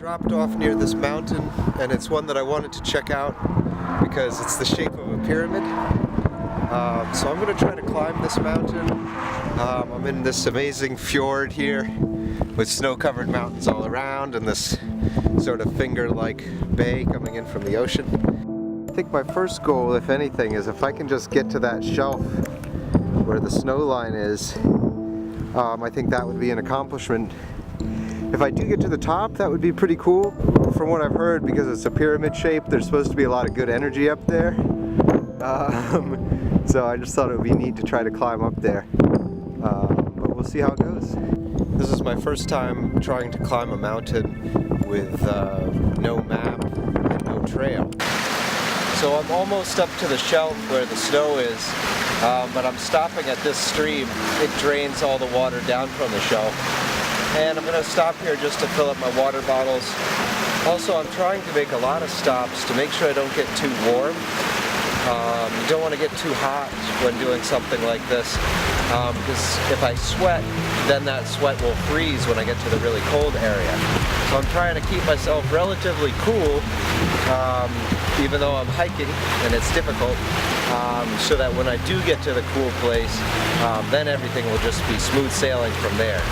dropped off near this mountain, and it's one that I wanted to check out because it's the shape of a pyramid. So I'm going to try to climb this mountain. I'm in this amazing fjord here with snow-covered mountains all around and this sort of finger-like bay coming in from the ocean. I think my first goal, if anything, is if I can just get to that shelf where the snow line is, I think that would be an accomplishment. If I do get to the top, that would be pretty cool. From what I've heard, because it's a pyramid shape, there's supposed to be a lot of good energy up there. So I just thought it would be neat to try to climb up there. But we'll see how it goes. This is my first time trying to climb a mountain with no map and no trail. So I'm almost up to the shelf where the snow is, but I'm stopping at this stream. It drains all the water down from the shelf. And I'm going to stop here just to fill up my water bottles. Also, I'm trying to make a lot of stops to make sure I don't get too warm. You don't want to get too hot when doing something like this, because if I sweat, then that sweat will freeze when I get to the really cold area. So I'm trying to keep myself relatively cool, even though I'm hiking and it's difficult, so that when I do get to the cool place, then everything will just be smooth sailing from there.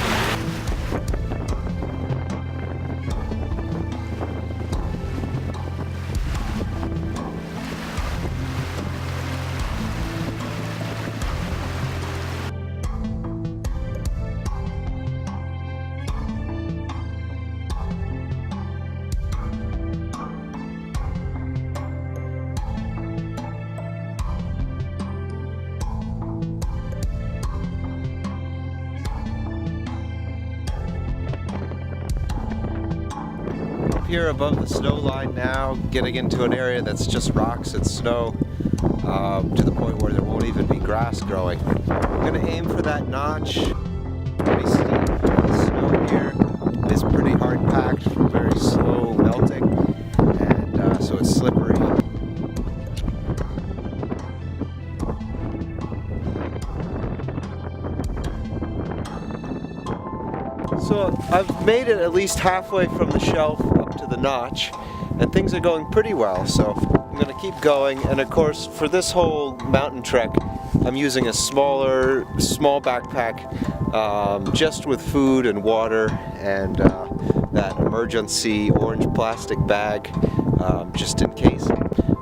Here above the snow line now, getting into an area that's just rocks and snow, to the point where there won't even be grass growing. I'm going to aim for that notch. Pretty steep. The snow here is pretty hard packed from very slow melting, and so it's slippery. So I've made it at least halfway from the shelf up to the notch, and things are going pretty well, so I'm going to keep going. And of course, for this whole mountain trek, I'm using a small backpack, just with food and water and that emergency orange plastic bag, just in case.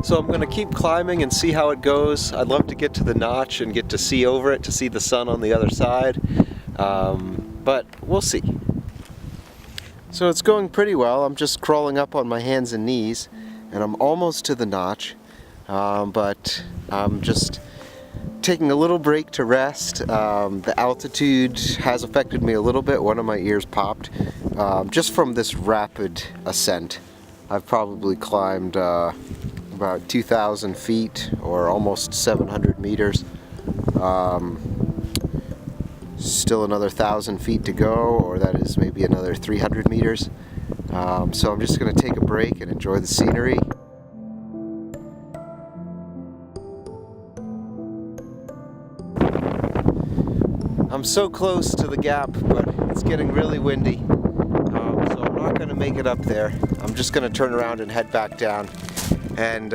So I'm going to keep climbing and see how it goes. I'd love to get to the notch and get to see over it, to see the sun on the other side. But we'll see. So it's going pretty well. I'm just crawling up on my hands and knees, and I'm almost to the notch, but I'm just taking a little break to rest. The altitude has affected me a little bit. One of my ears popped just from this rapid ascent. I've probably climbed about 2,000 feet or almost 700 meters. Still another 1,000 feet to go, or that is maybe another 300 meters. So I'm just going to take a break and enjoy the scenery. I'm so close to the gap, but it's getting really windy, so I'm not going to make it up there. I'm just going to turn around and head back down, and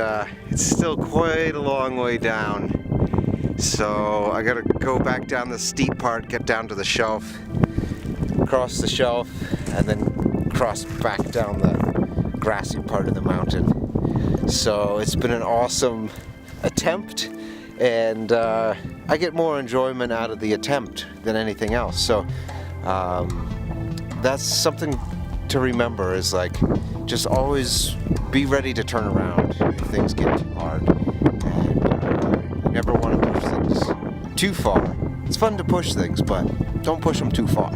it's still quite a long way down. So I gotta go back down the steep part, get down to the shelf, cross the shelf, and then cross back down the grassy part of the mountain. So it's been an awesome attempt, and I get more enjoyment out of the attempt than anything else. So that's something to remember, is like, just always be ready to turn around if things get too hard. And you never want to push things too far. It's fun to push things, but don't push them too far.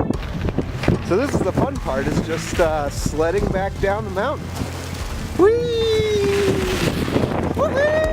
So this is the fun part, is just sledding back down the mountain. Whee! Woohoo!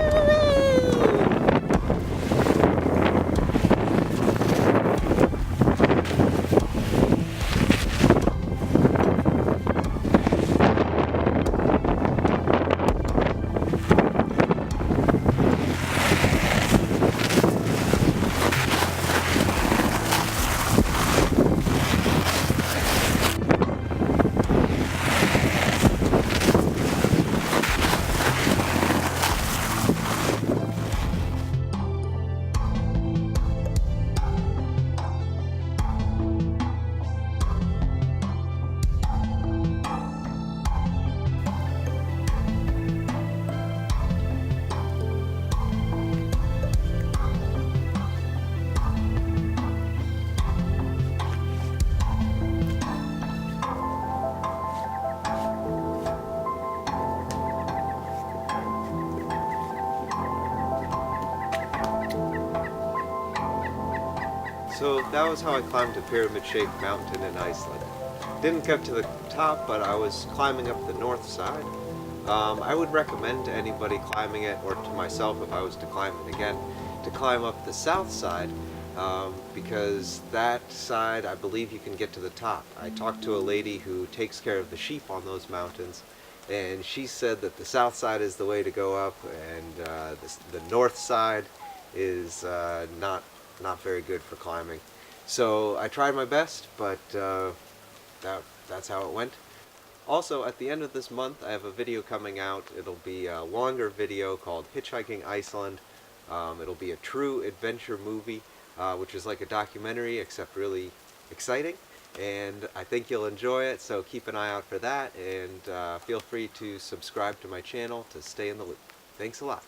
So that was how I climbed a pyramid-shaped mountain in Iceland. Didn't get to the top, but I was climbing up the north side. I would recommend to anybody climbing it, or to myself if I was to climb it again, to climb up the south side, because that side I believe you can get to the top. I talked to a lady who takes care of the sheep on those mountains, and she said that the south side is the way to go up, and the north side is not very good for climbing. So I tried my best, but that's how it went. Also, at the end of this month, I have a video coming out. It'll be a longer video called Hitchhiking Iceland. It'll be a true adventure movie, which is like a documentary, except really exciting. And I think you'll enjoy it, so keep an eye out for that, and feel free to subscribe to my channel to stay in the loop. Thanks a lot.